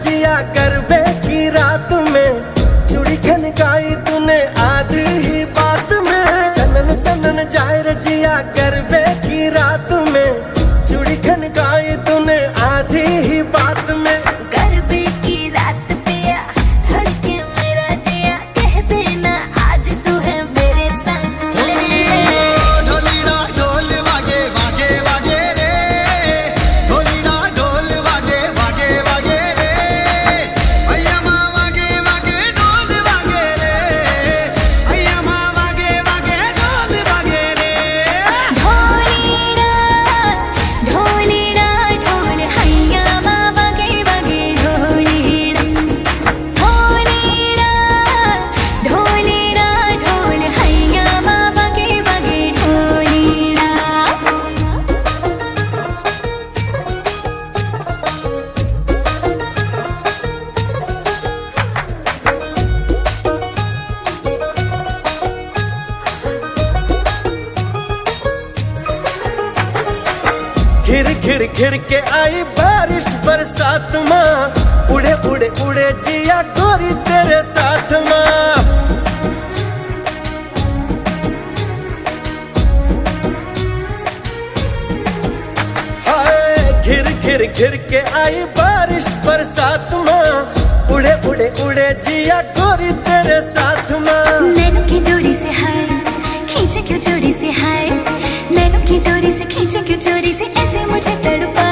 रजिया गरबे की रात में, चूड़ी खनकाई तूने आधी ही बात में। सनन सनन जाए रजिया गरबे की रात में, चूड़ी खनकाई तूने आधी ही बात में। गरबे की रात पिया धड़के मेरा जिया, कह देना आज तू है मेरे संग। ढोलीना ढोल वागे वागे वागे रे, ढोलीना ढोल वागे वागे वागे रे, भैया माँ वागे वागे ढोल वागे रे, भैया माँ वागे वागे ढोल वागे रे। ढोलीना ढोलीना ढोल हैया माँ वागे वागे ढोलीना, ढोलीना ढोलीना ढोल हैया माँ वागे वागे ढोलीना। घिर घिर घिर के आई बारिश बरसात माँ, उड़े उड़े उड़े जिया गोरी तेरे साथ माँ। हाय घिर घिर घिर के आई बारिश बरसात माँ, उड़े उड़े उड़े जिया गोरी तेरे साथ माँ। नैनों की डोरी से हाय खींचे क्यों चोरी से, हाय नैनों की डोरी से खींचे क्यों चोरी से, ऐसे मुझे तड़पा